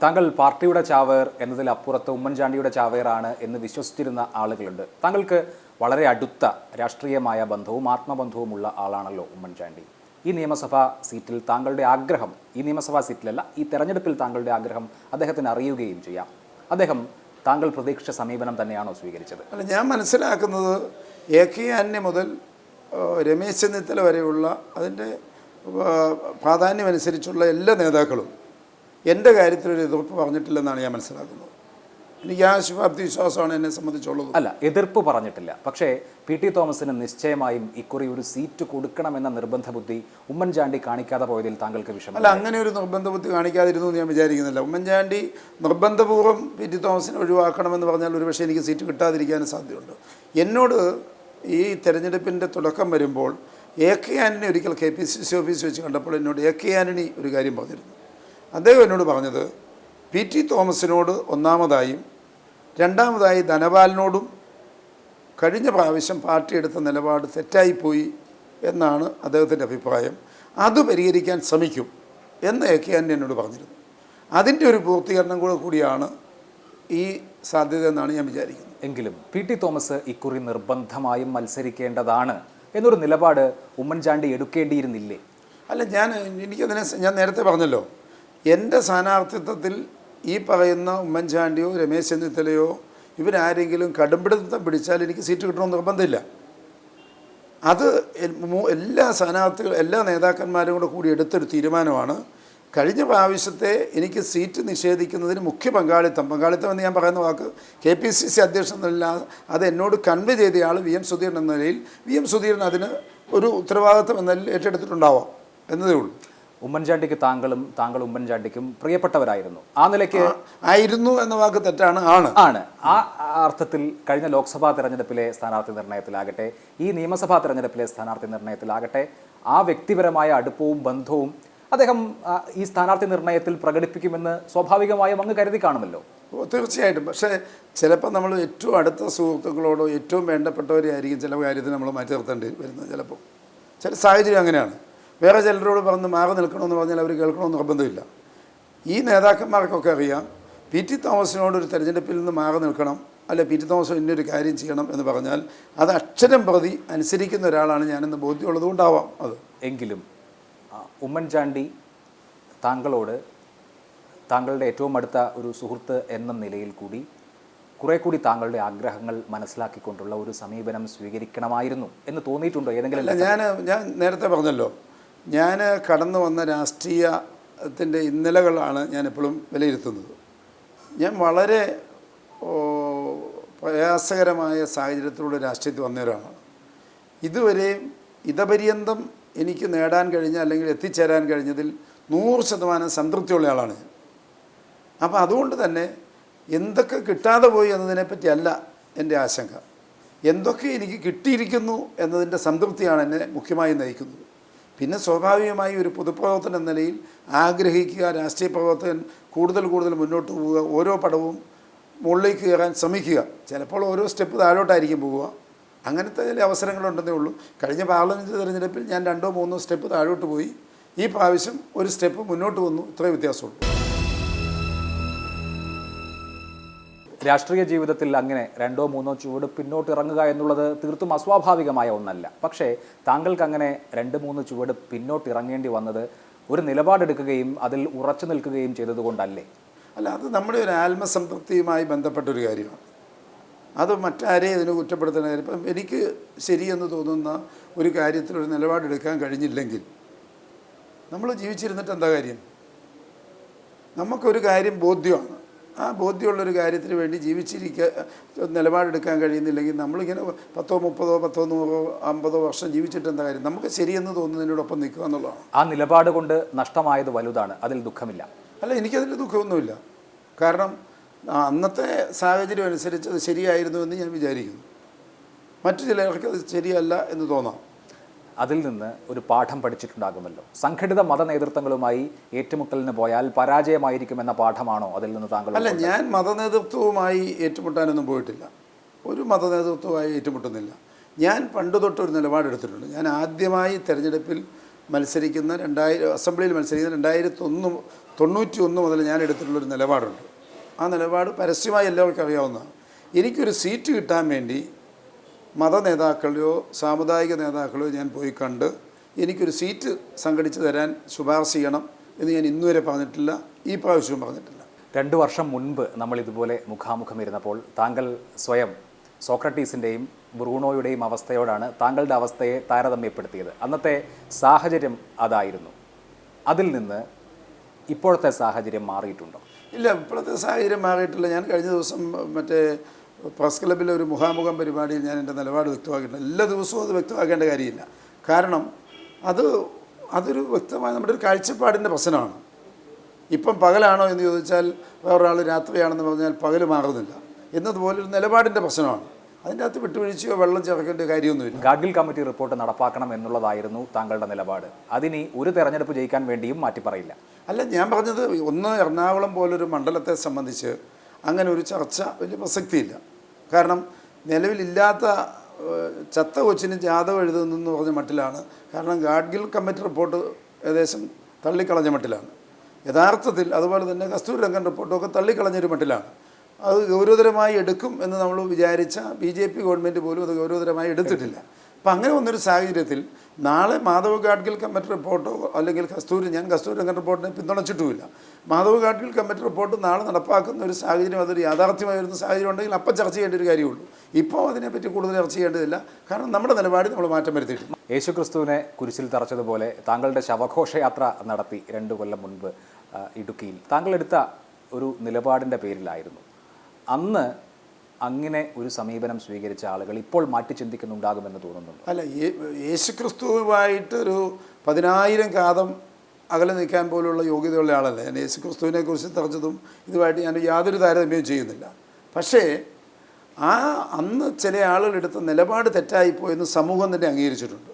S3: താങ്കൾ പാർട്ടിയുടെ ചാവേർ എന്നതിലപ്പുറത്ത് ഉമ്മൻചാണ്ടിയുടെ ചാവേറാണ് എന്ന് വിശ്വസിച്ചിരുന്ന ആളുകളുണ്ട്. താങ്കൾക്ക് വളരെ അടുത്ത രാഷ്ട്രീയമായ ബന്ധവും ആത്മബന്ധവുമുള്ള ആളാണല്ലോ ഉമ്മൻചാണ്ടി. ഈ നിയമസഭാ സീറ്റിൽ താങ്കളുടെ ആഗ്രഹം, ഈ നിയമസഭാ സീറ്റിലല്ല, ഈ തെരഞ്ഞെടുപ്പിൽ താങ്കളുടെ ആഗ്രഹം അദ്ദേഹത്തിന് അറിയുകയും ചെയ്യാം. അദ്ദേഹം താങ്കൾ പ്രതീക്ഷിച്ച സമീപനം തന്നെയാണോ സ്വീകരിച്ചത്?
S4: അല്ല, ഞാൻ മനസ്സിലാക്കുന്നത് AK ആന്റണി മുതൽ രമേശ് ചെന്നിത്തല വരെയുള്ള അതിൻ്റെ പ്രാധാന്യമനുസരിച്ചുള്ള എല്ലാ നേതാക്കളും എൻ്റെ കാര്യത്തിലൊരു എതിർപ്പ് പറഞ്ഞിട്ടില്ലെന്നാണ് ഞാൻ മനസ്സിലാക്കുന്നത്. എനിക്ക് ആ ശുഭാപ്തി വിശ്വാസമാണ് എന്നെ സംബന്ധിച്ചുള്ളത്.
S3: അല്ല, എതിർപ്പ് പറഞ്ഞിട്ടില്ല. പക്ഷേ പി ടി തോമസിന് നിശ്ചയമായും ഇക്കുറി ഒരു സീറ്റ് കൊടുക്കണമെന്ന നിർബന്ധ ബുദ്ധി ഉമ്മൻചാണ്ടി കാണിക്കാതെ പോയതിൽ താങ്കൾക്ക് വിഷമം?
S4: അല്ല, അങ്ങനെ ഒരു നിർബന്ധ ബുദ്ധി കാണിക്കാതിരുന്നു എന്ന് ഞാൻ വിചാരിക്കുന്നില്ല. ഉമ്മൻചാണ്ടി നിർബന്ധപൂർവ്വം പി ടി തോമസിനെ ഒഴിവാക്കണമെന്ന് പറഞ്ഞാൽ ഒരുപക്ഷെ എനിക്ക് സീറ്റ് കിട്ടാതിരിക്കാനും സാധ്യതയുണ്ട്. എന്നോട് ഈ തെരഞ്ഞെടുപ്പിൻ്റെ തുടക്കം വരുമ്പോൾ AK ആന്റണി ഒരിക്കൽ KPCC ഓഫീസ് വെച്ച് കണ്ടപ്പോൾ എന്നോട് AK ആന്റണി ഒരു കാര്യം പറഞ്ഞിരുന്നു. അദ്ദേഹം എന്നോട് പറഞ്ഞത് പി ടി തോമസിനോട് ഒന്നാമതായും രണ്ടാമതായി ധനപാലിനോടും കഴിഞ്ഞ പ്രാവശ്യം പാർട്ടി എടുത്ത നിലപാട് തെറ്റായിപ്പോയി എന്നാണ് അദ്ദേഹത്തിൻ്റെ അഭിപ്രായം. അത് പരിഹരിക്കാൻ ശ്രമിക്കും എന്ന് AK ആന്റണി എന്നോട് പറഞ്ഞിരുന്നു. അതിൻ്റെ ഒരു പൂർത്തീകരണം കൂടിയാണ് ഈ സാധ്യത എന്നാണ് ഞാൻ വിചാരിക്കുന്നത്.
S3: എങ്കിലും പി ടി തോമസ് ഇക്കുറി നിർബന്ധമായും മത്സരിക്കേണ്ടതാണ് എന്നൊരു നിലപാട് ഉമ്മൻചാണ്ടി എടുക്കേണ്ടിയിരുന്നില്ലേ?
S4: അല്ല, എനിക്കതിനെ ഞാൻ നേരത്തെ പറഞ്ഞല്ലോ, എൻ്റെ സ്ഥാനാർത്ഥിത്വത്തിൽ ഈ പറയുന്ന ഉമ്മൻചാണ്ടിയോ രമേശ് ചെന്നിത്തലയോ ഇവരാരെങ്കിലും കടുംപിടുത്തം പിടിച്ചാൽ എനിക്ക് സീറ്റ് കിട്ടണമെന്ന് നിർബന്ധമില്ല. അത് എല്ലാ നേതാക്കന്മാരും കൂടി എടുത്തൊരു തീരുമാനമാണ്. കഴിഞ്ഞ പ്രാവശ്യത്തെ എനിക്ക് സീറ്റ് നിഷേധിക്കുന്നതിന് മുഖ്യ പങ്കാളിത്തം എന്ന് ഞാൻ പറയുന്ന വാക്ക് KPCC അധ്യക്ഷൻ എന്നല്ല, അത് എന്നോട് കൺവേ ചെയ്തയാൾ VM സുധീരൻ എന്ന നിലയിൽ VM സുധീരൻ അതിന് ഒരു ഉത്തരവാദിത്വം എന്ന നിലയിൽ ഏറ്റെടുത്തിട്ടുണ്ടാവാം എന്നതേ ഉള്ളൂ.
S3: ഉമ്മൻചാണ്ടിക്ക് താങ്കൾ ഉമ്മൻചാണ്ടിക്കും പ്രിയപ്പെട്ടവരായിരുന്നു. ആ നിലയ്ക്ക്
S4: ആയിരുന്നു എന്ന വാക്ക് തെറ്റാണ്.
S3: ആണ് ആ അർത്ഥത്തിൽ കഴിഞ്ഞ ലോക്സഭാ തെരഞ്ഞെടുപ്പിലെ സ്ഥാനാർത്ഥി നിർണയത്തിലാകട്ടെ ഈ നിയമസഭാ തെരഞ്ഞെടുപ്പിലെ സ്ഥാനാർത്ഥി നിർണയത്തിലാകട്ടെ ആ വ്യക്തിപരമായ അടുപ്പവും ബന്ധവും അദ്ദേഹം ഈ സ്ഥാനാർത്ഥി നിർണയത്തിൽ പ്രകടിപ്പിക്കുമെന്ന് സ്വാഭാവികമായും അങ്ങ് കരുതി കാണുമല്ലോ.
S4: തീർച്ചയായിട്ടും. പക്ഷേ ചിലപ്പോൾ നമ്മൾ ഏറ്റവും അടുത്ത സുഹൃത്തുക്കളോടോ ഏറ്റവും വേണ്ടപ്പെട്ടവരെ ആയിരിക്കും ചില കാര്യത്തിൽ നമ്മൾ മാറ്റി നിർത്തേണ്ടി വരുന്നത്. ചിലപ്പോൾ ചില സാഹചര്യം അങ്ങനെയാണ്. വേറെ ചിലരോട് പറഞ്ഞ് മാറി നിൽക്കണമെന്ന് പറഞ്ഞാൽ അവർ കേൾക്കണമെന്ന് നിർബന്ധമില്ല. ഈ നേതാക്കന്മാർക്കൊക്കെ അറിയാം പി ടി തോമസിനോട് ഒരു തെരഞ്ഞെടുപ്പിൽ നിന്ന് മാറി നിൽക്കണം, അല്ലെ പി ടി തോമസ് ഇന്നൊരു കാര്യം ചെയ്യണം എന്ന് പറഞ്ഞാൽ അത് അക്ഷരം പ്രതി അനുസരിക്കുന്ന ഒരാളാണ് ഞാനെന്ന് ബോധ്യമുള്ളത് കൊണ്ടാവാം അത്.
S3: എങ്കിലും ഉമ്മൻചാണ്ടി താങ്കളോട് താങ്കളുടെ ഏറ്റവും അടുത്ത ഒരു സുഹൃത്ത് എന്ന നിലയിൽ കൂടി കുറെ കൂടി താങ്കളുടെ ആഗ്രഹങ്ങൾ മനസ്സിലാക്കിക്കൊണ്ടുള്ള ഒരു സമീപനം സ്വീകരിക്കണമായിരുന്നു എന്ന് തോന്നിയിട്ടുണ്ടോ ഏതെങ്കിലും?
S4: അല്ല, ഞാൻ നേരത്തെ പറഞ്ഞല്ലോ, ഞാൻ കടന്നു വന്ന രാഷ്ട്രീയത്തിൻ്റെ ഇന്നലകളാണ് ഞാൻ എപ്പോഴും വിലയിരുത്തുന്നത്. ഞാൻ വളരെ പ്രയാസകരമായ സാഹചര്യത്തിലൂടെ രാഷ്ട്രീയത്തിൽ വന്ന ഒരാളാണ്. ഇതുവരെയും ഇതപര്യന്തം എനിക്ക് നേടാൻ കഴിഞ്ഞ അല്ലെങ്കിൽ എത്തിച്ചേരാൻ കഴിഞ്ഞതിൽ 100% സംതൃപ്തിയുള്ള ആളാണ് ഞാൻ. അപ്പോൾ അതുകൊണ്ട് തന്നെ എന്തൊക്കെ കിട്ടാതെ പോയി എന്നതിനെപ്പറ്റിയല്ല എൻ്റെ ആശങ്ക. എന്തൊക്കെ എനിക്ക് കിട്ടിയിരിക്കുന്നു എന്നതിൻ്റെ സംതൃപ്തിയാണ് എന്നെ മുഖ്യമായി നയിക്കുന്നത്. പിന്നെ സ്വാഭാവികമായി ഒരു പൊതുപ്രവർത്തകൻ എന്ന നിലയിൽ ആഗ്രഹിക്കുക, രാഷ്ട്രീയ പ്രവർത്തകൻ കൂടുതൽ മുന്നോട്ട് പോവുക, ഓരോ പടവും മുകളിലേക്ക് കയറാൻ ശ്രമിക്കുക. ചിലപ്പോൾ ഓരോ സ്റ്റെപ്പ് താഴോട്ടായിരിക്കും പോവുക. അങ്ങനത്തെ ചില അവസരങ്ങളുണ്ടെന്നേ ഉള്ളൂ. കഴിഞ്ഞ പാർലമെൻറ്റ് തിരഞ്ഞെടുപ്പിൽ ഞാൻ 2-3 സ്റ്റെപ്പ് താഴോട്ട് പോയി. ഈ പ്രാവശ്യം ഒരു സ്റ്റെപ്പ് മുന്നോട്ട് വന്നു. ഇത്രയും വ്യത്യാസമുള്ളൂ.
S3: രാഷ്ട്രീയ ജീവിതത്തിൽ അങ്ങനെ 2-3 ചുവട് പിന്നോട്ട് ഇറങ്ങുക എന്നുള്ളത് തീർത്തും അസ്വാഭാവികമായ ഒന്നല്ല. പക്ഷേ താങ്കൾക്ക് അങ്ങനെ 2-3 ചുവട് പിന്നോട്ട് ഇറങ്ങേണ്ടി വന്നത് ഒരു നിലപാടെടുക്കുകയും അതിൽ ഉറച്ചു നിൽക്കുകയും ചെയ്തതുകൊണ്ടല്ലേ?
S4: അല്ല, അത് നമ്മുടെ ഒരു ആത്മസംതൃപ്തിയുമായി ബന്ധപ്പെട്ടൊരു കാര്യമാണ്. അത് മറ്റാരെയും ഇതിന് കുറ്റപ്പെടുത്തുന്ന കാര്യം. ഇപ്പം എനിക്ക് ശരിയെന്ന് തോന്നുന്ന ഒരു കാര്യത്തിൽ ഒരു നിലപാടെടുക്കാൻ കഴിഞ്ഞില്ലെങ്കിൽ നമ്മൾ ജീവിച്ചിരുന്നിട്ട് എന്താ കാര്യം? നമുക്കൊരു കാര്യം ബോധ്യമാണ്. ആ ബോധ്യമുള്ളൊരു കാര്യത്തിന് വേണ്ടി നിലപാടെടുക്കാൻ കഴിയുന്നില്ലെങ്കിൽ നമ്മളിങ്ങനെ 10, 30, 100, 50 വർഷം ജീവിച്ചിട്ട് എന്താ കാര്യം? നമുക്ക് ശരിയെന്ന് തോന്നുന്നതിനോടൊപ്പം നിൽക്കുക എന്നുള്ളതാണ്.
S3: ആ നിലപാട് കൊണ്ട് നഷ്ടമായത് വലുതാണ്, അതിൽ ദുഃഖമില്ല.
S4: അല്ല, എനിക്കതിൽ ദുഃഖമൊന്നുമില്ല. കാരണം അന്നത്തെ സാഹചര്യം അനുസരിച്ച് അത് ശരിയായിരുന്നു എന്ന് ഞാൻ വിചാരിക്കുന്നു. മറ്റു ചിലർക്ക് അത് ശരിയല്ല എന്ന് തോന്നാം.
S3: അതിൽ നിന്ന് ഒരു പാഠം പഠിച്ചിട്ടുണ്ടാകുമല്ലോ. സംഘടിത മത നേതൃത്വങ്ങളുമായി ഏറ്റുമുട്ടലിന് പോയാൽ പരാജയമായിരിക്കുമെന്ന പാഠമാണോ അതിൽ നിന്ന് താങ്കൾ?
S4: അല്ല, ഞാൻ മതനേതൃത്വവുമായി ഏറ്റുമുട്ടാനൊന്നും പോയിട്ടില്ല. ഒരു മതനേതൃത്വവുമായി ഏറ്റുമുട്ടുന്നില്ല. ഞാൻ പണ്ട് തൊട്ടൊരു നിലപാടെടുത്തിട്ടുണ്ട്. ഞാൻ ആദ്യമായി തെരഞ്ഞെടുപ്പിൽ മത്സരിക്കുന്ന അസംബ്ലിയിൽ മത്സരിക്കുന്ന 1991 മുതൽ ഞാൻ എടുത്തിട്ടുള്ളൊരു നിലപാടുണ്ട്. ആ നിലപാട് പരസ്യമായി എല്ലാവർക്കും അറിയാവുന്നതാണ്. എനിക്കൊരു സീറ്റ് കിട്ടാൻ വേണ്ടി മത നേതാക്കളെയോ സാമുദായിക നേതാക്കളെയോ ഞാൻ പോയി കണ്ട് എനിക്കൊരു സീറ്റ് സംഘടിച്ച് തരാൻ ശുപാർശ ചെയ്യണം എന്ന് ഞാൻ ഇന്നുവരെ പറഞ്ഞിട്ടില്ല, ഈ പ്രാവശ്യവും പറഞ്ഞിട്ടില്ല.
S3: 2 വർഷം മുൻപ് നമ്മൾ ഇതുപോലെ മുഖാമുഖം ഇരുന്നപ്പോൾ താങ്കൾ സ്വയം സോക്രട്ടീസിൻ്റെയും ബ്രൂണോയുടെയും അവസ്ഥയോടാണ് താങ്കളുടെ അവസ്ഥയെ താരതമ്യപ്പെടുത്തിയത്. അന്നത്തെ സാഹചര്യം അതായിരുന്നു. അതിൽ നിന്ന് ഇപ്പോഴത്തെ സാഹചര്യം മാറിയിട്ടുണ്ടോ?
S4: ഇല്ല, ഇപ്പോഴത്തെ സാഹചര്യം മാറിയിട്ടില്ല. ഞാൻ കഴിഞ്ഞ ദിവസം മറ്റേ പ്രസ് ക്ലബ്ബിലെ ഒരു മുഖാമുഖം പരിപാടിയിൽ ഞാൻ എൻ്റെ നിലപാട് വ്യക്തമാക്കിയിട്ടുണ്ട്. എല്ലാ ദിവസവും അത് വ്യക്തമാക്കേണ്ട കാര്യമില്ല. കാരണം അതൊരു വ്യക്തമായ നമ്മുടെ ഒരു കാഴ്ചപ്പാടിൻ്റെ പ്രശ്നമാണ്. ഇപ്പം പകലാണോ എന്ന് ചോദിച്ചാൽ വേറൊരാൾ രാത്രിയാണെന്ന് പറഞ്ഞാൽ പകൽ മാറുന്നില്ല എന്നതുപോലൊരു നിലപാടിൻ്റെ പ്രശ്നമാണ്. അതിൻ്റെ അകത്ത് വിട്ടുവീഴ്ചയോ വെള്ളം ചേർക്കേണ്ട കാര്യമൊന്നുമില്ല.
S3: ഗാഡ്ഗിൽ കമ്മിറ്റി റിപ്പോർട്ട് നടപ്പാക്കണം എന്നുള്ളതായിരുന്നു താങ്കളുടെ നിലപാട്. അതിനി ഒരു തെരഞ്ഞെടുപ്പ് ജയിക്കാൻ വേണ്ടിയും മാറ്റി പറയില്ല.
S4: അല്ല, ഞാൻ പറഞ്ഞത് എറണാകുളം പോലൊരു മണ്ഡലത്തെ സംബന്ധിച്ച് അങ്ങനെ ഒരു ചർച്ച വലിയ പ്രസക്തിയില്ല. കാരണം നിലവിലില്ലാത്ത ചത്ത കൊച്ചിന് ജാതകം എഴുതുന്നെന്ന് പറഞ്ഞ മട്ടിലാണ്. കാരണം ഗാഡ്ഗിൽ കമ്മിറ്റി റിപ്പോർട്ട് ഏകദേശം തള്ളിക്കളഞ്ഞ മട്ടിലാണ്. യഥാർത്ഥത്തിൽ അതുപോലെ തന്നെ കസ്തൂരിരംഗൻ റിപ്പോർട്ടൊക്കെ തള്ളിക്കളഞ്ഞൊരു മട്ടിലാണ്. അത് ഗൗരവതരമായി എടുക്കും എന്ന് നമ്മൾ വിചാരിച്ച BJP ഗവൺമെൻറ് പോലും അത് ഗൗരവതരമായി എടുത്തിട്ടില്ല. അപ്പം അങ്ങനെ വന്നൊരു സാഹചര്യത്തിൽ നാളെ മാധവ് ഗാഡ്ഗിൽ കമ്മിറ്റി റിപ്പോർട്ടോ അല്ലെങ്കിൽ ഞാൻ കസ്തൂരിരംഗൻ റിപ്പോർട്ടിനെ പിന്തുണച്ചിട്ടുമില്ല. മാധവ് ഗാഡ്ഗിൽ കമ്മിറ്റി റിപ്പോർട്ട് നാളെ നടപ്പാക്കുന്ന ഒരു സാഹചര്യം, അതൊരു യാഥാർത്ഥ്യമായി വരുന്ന സാഹചര്യം ഉണ്ടെങ്കിൽ അപ്പം ചർച്ച ചെയ്യേണ്ട ഒരു കാര്യമുള്ളൂ. ഇപ്പോൾ അതിനെപ്പറ്റി കൂടുതൽ ചർച്ച ചെയ്യേണ്ടതില്ല. കാരണം നമ്മുടെ നിലപാടിൽ നമ്മൾ മാറ്റം വരുത്തിയിട്ടില്ല.
S3: യേശുക്രിസ്തുവിനെ കുരിശിൽ തറച്ചതുപോലെ താങ്കളുടെ ശവഘോഷയാത്ര നടത്തി 2 കൊല്ലം മുൻപ് ഇടുക്കിയിൽ. താങ്കളെടുത്ത ഒരു നിലപാടിൻ്റെ പേരിലായിരുന്നു. അന്ന് അങ്ങനെ ഒരു സമീപനം സ്വീകരിച്ച ആളുകൾ ഇപ്പോൾ മാറ്റി ചിന്തിക്കുന്നുണ്ടാകുമെന്ന് തോന്നുന്നുണ്ട്.
S4: അല്ല, യേശുക്രിസ്തുവായിട്ടൊരു 10,000 കാതം അകലെ നിൽക്കാൻ പോലുള്ള യോഗ്യതയുള്ള ആളല്ല ഞാൻ. യേശുക്രിസ്തുവിനെ കുറിച്ച് തറച്ചതും ഇതുമായിട്ട് ഞാൻ യാതൊരു താരതമ്യവും ചെയ്യുന്നില്ല. പക്ഷേ അന്ന് ചില ആളുകളെടുത്ത നിലപാട് തെറ്റായിപ്പോയെന്ന് സമൂഹം തന്നെ അംഗീകരിച്ചിട്ടുണ്ട്.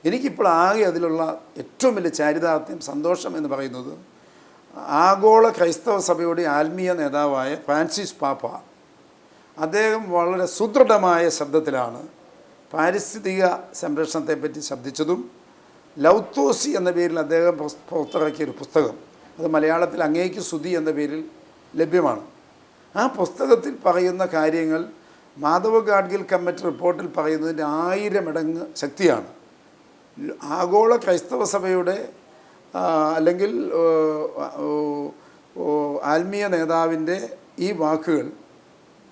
S4: എനിക്കിപ്പോൾ ആകെ അതിലുള്ള ഏറ്റവും വലിയ ചാരിതാർത്ഥ്യം, സന്തോഷം എന്ന് പറയുന്നത് ആഗോള ക്രൈസ്തവ സഭയുടെ ആത്മീയ നേതാവായ ഫ്രാൻസിസ് പാപ്പ, അദ്ദേഹം വളരെ സുദൃഢമായ ശബ്ദത്തിലാണ് പാരിസ്ഥിതിക സംരക്ഷണത്തെപ്പറ്റി ശബ്ദിച്ചതും ലൗത്തോസി എന്ന പേരിൽ അദ്ദേഹം പുറത്തിറക്കിയൊരു പുസ്തകം, അത് മലയാളത്തിൽ അങ്ങേക്ക് സ്തുതി എന്ന പേരിൽ ലഭ്യമാണ്. ആ പുസ്തകത്തിൽ പറയുന്ന കാര്യങ്ങൾ മാധവ് ഗാഡ്ഗിൽ കമ്മിറ്റി റിപ്പോർട്ടിൽ പറയുന്നതിൻ്റെ 1000 മടങ്ങ് ശക്തിയാണ്. ആഗോള ക്രൈസ്തവ സഭയുടെ അല്ലെങ്കിൽ ആത്മീയ നേതാവിൻ്റെ ഈ വാക്കുകൾ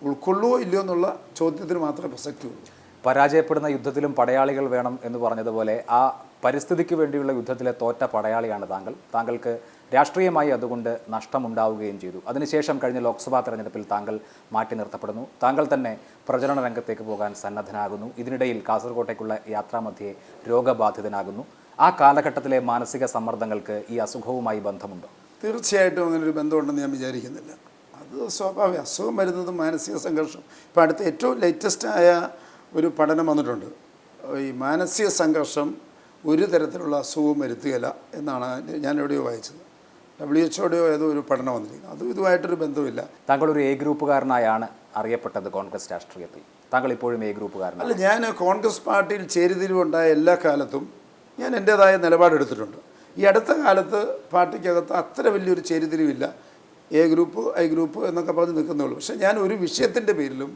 S4: ഉൾക്കൊള്ളുവോ ഇല്ലയോ എന്നുള്ള ചോദ്യത്തിന് മാത്രമേ പ്രസക്തിയുള്ളൂ.
S3: പരാജയപ്പെടുന്ന യുദ്ധത്തിലും പടയാളികൾ വേണം എന്ന് പറഞ്ഞതുപോലെ ആ പരിസ്ഥിതിക്ക് വേണ്ടിയുള്ള യുദ്ധത്തിലെ തോറ്റ പടയാളിയാണ് താങ്കൾക്ക് രാഷ്ട്രീയമായി അതുകൊണ്ട് നഷ്ടമുണ്ടാവുകയും ചെയ്തു. അതിനുശേഷം കഴിഞ്ഞ ലോക്സഭാ തെരഞ്ഞെടുപ്പിൽ താങ്കൾ മാറ്റി നിർത്തപ്പെടുന്നു. താങ്കൾ തന്നെ പ്രചരണ രംഗത്തേക്ക് പോകാൻ സന്നദ്ധനാകുന്നു. ഇതിനിടയിൽ കാസർകോട്ടേക്കുള്ള യാത്രാമധ്യേ രോഗബാധിതനാകുന്നു. ആ കാലഘട്ടത്തിലെ മാനസിക സമ്മർദ്ദങ്ങൾക്ക് ഈ അസുഖവുമായി ബന്ധമുണ്ടോ?
S4: തീർച്ചയായിട്ടും അങ്ങനൊരു ബന്ധമുണ്ടെന്ന് ഞാൻ വിചാരിക്കുന്നില്ല. അത് സ്വാഭാവിക. അസുഖം വരുന്നത് മാനസിക സംഘർഷം. ഇപ്പോൾ അടുത്ത ഏറ്റവും ലേറ്റസ്റ്റായ ഒരു പഠനം വന്നിട്ടുണ്ട്. ഈ മാനസിക സംഘർഷം ഒരു തരത്തിലുള്ള അസുഖവും വരുത്തുകയില്ല എന്നാണ് ഞാൻ എവിടെയോ വായിച്ചത്. WHO ഏതോ ഒരു പഠനം വന്നിരിക്കുന്നത്. അതും ഇതുമായിട്ടൊരു ബന്ധമില്ല.
S3: താങ്കൾ ഒരു എ ഗ്രൂപ്പുകാരനായാണ് അറിയപ്പെട്ടത് കോൺഗ്രസ് രാഷ്ട്രീയത്തിൽ. താങ്കൾ ഇപ്പോഴും എ ഗ്രൂപ്പുകാരനാണ്.
S4: അല്ല, ഞാൻ കോൺഗ്രസ് പാർട്ടിയിൽ ചേരിതിരിവുണ്ടായ എല്ലാ കാലത്തും ഞാൻ എൻ്റേതായ നിലപാടെടുത്തിട്ടുണ്ട്. ഈ അടുത്ത കാലത്ത് പാർട്ടിക്കകത്ത് അത്ര വലിയൊരു ചേരിതിരിവില്ല. എ ഗ്രൂപ്പ് ഐ ഗ്രൂപ്പ് എന്നൊക്കെ പറഞ്ഞ് നിൽക്കുന്നുള്ളൂ. പക്ഷേ ഞാൻ ഒരു വിഷയത്തിൻ്റെ പേരിലും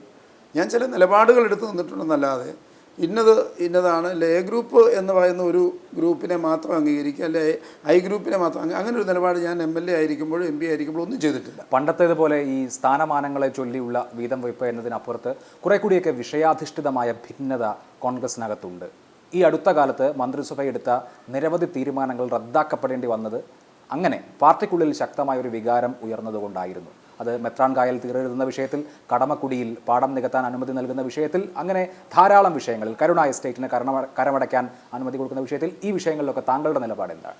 S4: ഞാൻ ചില നിലപാടുകൾ എടുത്ത് നിന്നിട്ടുണ്ടെന്നല്ലാതെ ഇന്നതാണ് അല്ലെ എ ഗ്രൂപ്പ് എന്ന് പറയുന്ന ഒരു ഗ്രൂപ്പിനെ മാത്രം അംഗീകരിക്കുക, അല്ലെ ഐ ഗ്രൂപ്പിനെ മാത്രം അങ്ങനെ ഒരു നിലപാട് ഞാൻ MLA ആയിരിക്കുമ്പോഴും MP ആയിരിക്കുമ്പോഴും ഒന്നും ചെയ്തിട്ടില്ല.
S3: പണ്ടത്തേതുപോലെ ഈ സ്ഥാനമാനങ്ങളെ ചൊല്ലിയുള്ള വീതം വയ്പ് എന്നതിനപ്പുറത്ത് കുറെ കൂടിയൊക്കെ വിഷയാധിഷ്ഠിതമായ ഭിന്നത കോൺഗ്രസിനകത്തുണ്ട്. ഈ അടുത്ത കാലത്ത് മന്ത്രിസഭ എടുത്ത നിരവധി തീരുമാനങ്ങൾ റദ്ദാക്കപ്പെടേണ്ടി വന്നത് അങ്ങനെ പാർട്ടിക്കുള്ളിൽ ശക്തമായ ഒരു വികാരം ഉയർന്നതുകൊണ്ടായിരുന്നു. അത് മെത്രാൻ കായൽ തീരെഴുതുന്ന വിഷയത്തിൽ, കടമക്കുടിയിൽ പാടം നികത്താൻ അനുമതി നൽകുന്ന വിഷയത്തിൽ, അങ്ങനെ ധാരാളം വിഷയങ്ങളിൽ, കരുണ എസ്റ്റേറ്റിന് കരമടയ്ക്കാൻ അനുമതി കൊടുക്കുന്ന വിഷയത്തിൽ, ഈ വിഷയങ്ങളിലൊക്കെ താങ്കളുടെ നിലപാട് എന്താണ്?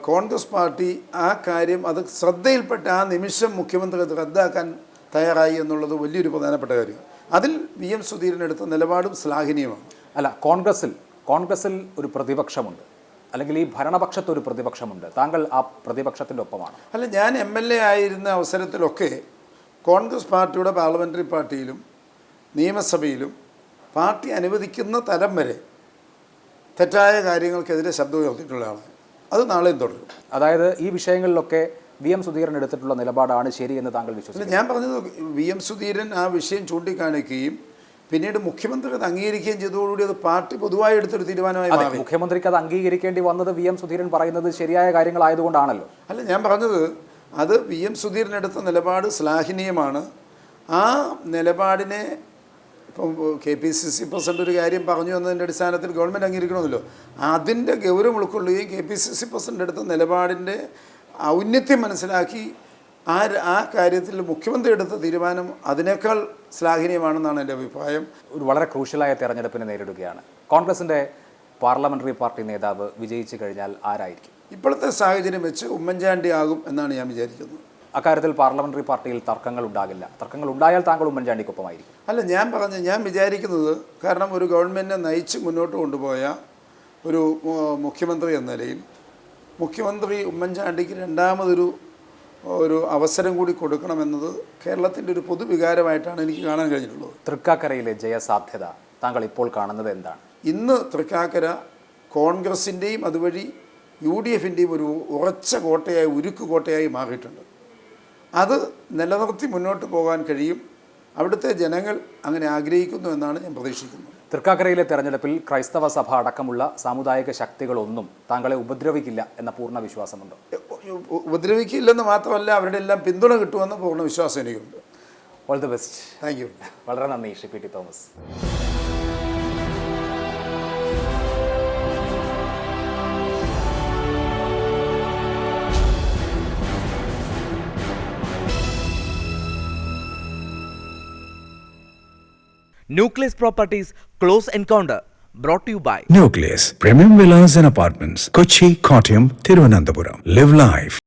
S4: കോൺഗ്രസ് പാർട്ടി ആ കാര്യം അത് ശ്രദ്ധയിൽപ്പെട്ട ആ നിമിഷം മുഖ്യമന്ത്രി അത് റദ്ദാക്കാൻ തയ്യാറായി എന്നുള്ളത് വലിയൊരു പ്രധാനപ്പെട്ട കാര്യമാണ്. അതിൽ VM സുധീരൻ എടുത്ത നിലപാടും ശ്ലാഘനീയമാണ്.
S3: അല്ല, കോൺഗ്രസിൽ ഒരു പ്രതിപക്ഷമുണ്ട്, അല്ലെങ്കിൽ ഈ ഭരണപക്ഷത്ത് ഒരു പ്രതിപക്ഷമുണ്ട്. താങ്കൾ ആ പ്രതിപക്ഷത്തിൻ്റെ ഒപ്പമാണ്?
S4: അല്ല, ഞാൻ MLA ആയിരുന്ന അവസരത്തിലൊക്കെ കോൺഗ്രസ് പാർട്ടിയുടെ പാർലമെൻ്ററി പാർട്ടിയിലും നിയമസഭയിലും പാർട്ടി അനുവദിക്കുന്ന തലം വരെ തെറ്റായ കാര്യങ്ങൾക്കെതിരെ ശബ്ദം ഉയർത്തിയിട്ടുള്ളതാണ്. അത് നാളെയും തുടരും.
S3: അതായത് ഈ വിഷയങ്ങളിലൊക്കെ VM സുധീരൻ എടുത്തിട്ടുള്ള നിലപാടാണ് ശരിയെന്ന് താങ്കൾ വിശ്വസിക്കുന്നു?
S4: ഞാൻ പറഞ്ഞത് VM സുധീരൻ ആ വിഷയം ചൂണ്ടിക്കാണിക്കുകയും പിന്നീട് മുഖ്യമന്ത്രി അത് അംഗീകരിക്കുകയും ചെയ്തതോടുകൂടി അത് പാർട്ടി പൊതുവായി എടുത്തൊരു തീരുമാനമായി മാറി.
S3: മുഖ്യമന്ത്രിക്ക് അത് അംഗീകരിക്കേണ്ടി വന്നത് VM സുധീരൻ പറയുന്നത് ശരിയായ കാര്യങ്ങളായതുകൊണ്ടാണല്ലോ.
S4: അല്ല, ഞാൻ പറഞ്ഞത് അത് VM സുധീരൻ എടുത്ത നിലപാട് ശ്ലാഘനീയമാണ്. ആ നിലപാടിനെ ഇപ്പം KPCC പ്രസിഡന്റ് ഒരു കാര്യം പറഞ്ഞു എന്നതിൻ്റെ അടിസ്ഥാനത്തിൽ ഗവൺമെൻറ് അംഗീകരിക്കണമെന്നല്ലോ. അതിൻ്റെ ഗൗരവം ഉൾക്കൊള്ളുകയും KPCC പ്രസിഡന്റ് എടുത്ത നിലപാടിൻ്റെ ഔന്നത്യം മനസ്സിലാക്കി ആ കാര്യത്തിൽ മുഖ്യമന്ത്രി എടുത്ത തീരുമാനം അതിനേക്കാൾ ശ്ലാഘനീയമാണെന്നാണ് എൻ്റെ അഭിപ്രായം.
S3: ഒരു വളരെ ക്രൂഷ്യലായ തെരഞ്ഞെടുപ്പിനെ നേരിടുകയാണ്. കോൺഗ്രസിൻ്റെ പാർലമെൻ്ററി പാർട്ടി നേതാവ് വിജയിച്ചു കഴിഞ്ഞാൽ ആരായിരിക്കും?
S4: ഇപ്പോഴത്തെ സാഹചര്യം വെച്ച് ഉമ്മൻചാണ്ടി ആകും എന്നാണ് ഞാൻ വിചാരിക്കുന്നത്.
S3: അക്കാര്യത്തിൽ പാർലമെൻ്ററി പാർട്ടിയിൽ തർക്കങ്ങൾ ഉണ്ടാകില്ല. തർക്കങ്ങൾ ഉണ്ടായാൽ താങ്കൾ ഉമ്മൻചാണ്ടിക്കൊപ്പമായിരിക്കും?
S4: അല്ല, ഞാൻ വിചാരിക്കുന്നത്, കാരണം ഒരു ഗവൺമെൻറ്റിനെ നയിച്ച് മുന്നോട്ട് കൊണ്ടുപോയ ഒരു മുഖ്യമന്ത്രി എന്ന നിലയിൽ മുഖ്യമന്ത്രി ഉമ്മൻചാണ്ടിക്ക് രണ്ടാമതൊരു അവസരം കൂടി കൊടുക്കണമെന്നത് കേരളത്തിൻ്റെ ഒരു പൊതുവികാരമായിട്ടാണ് എനിക്ക് കാണാൻ കഴിഞ്ഞിട്ടുള്ളത്.
S3: തൃക്കാക്കരയിലെ ജയസാധ്യത താങ്കൾ ഇപ്പോൾ കാണുന്നത് എന്താണ്?
S4: ഇന്ന് തൃക്കാക്കര കോൺഗ്രസിൻ്റെയും അതുവഴി UDFൻ്റെയും ഒരു ഉറച്ച കോട്ടയായി, ഉരുക്ക് കോട്ടയായി മാറിയിട്ടുണ്ട്. അത് നിലനിർത്തി മുന്നോട്ട് പോകാൻ കഴിയും. അവിടുത്തെ ജനങ്ങൾ അങ്ങനെ ആഗ്രഹിക്കുന്നു എന്നാണ് ഞാൻ പ്രതീക്ഷിക്കുന്നത്.
S3: തൃക്കാക്കരയിലെ തെരഞ്ഞെടുപ്പിൽ ക്രൈസ്തവ സഭ അടക്കമുള്ള സാമുദായിക ശക്തികളൊന്നും താങ്കളെ ഉപദ്രവിക്കില്ല എന്ന പൂർണ്ണ വിശ്വാസമുണ്ടോ?
S4: ഉപദ്രവിക്കില്ലെന്ന് മാത്രമല്ല, അവരുടെ എല്ലാം പിന്തുണ കിട്ടുമെന്ന് പൂർണ്ണ വിശ്വാസം എനിക്കുണ്ട്.
S3: All the best.
S4: Thank you.
S3: വളരെ നന്ദി Shri PT Thomas.
S1: Nucleus Properties Close Encounter brought to you by
S2: Nucleus Premium Villas and Apartments, Kochi, Kottayam, Thiruvananthapuram. Live life.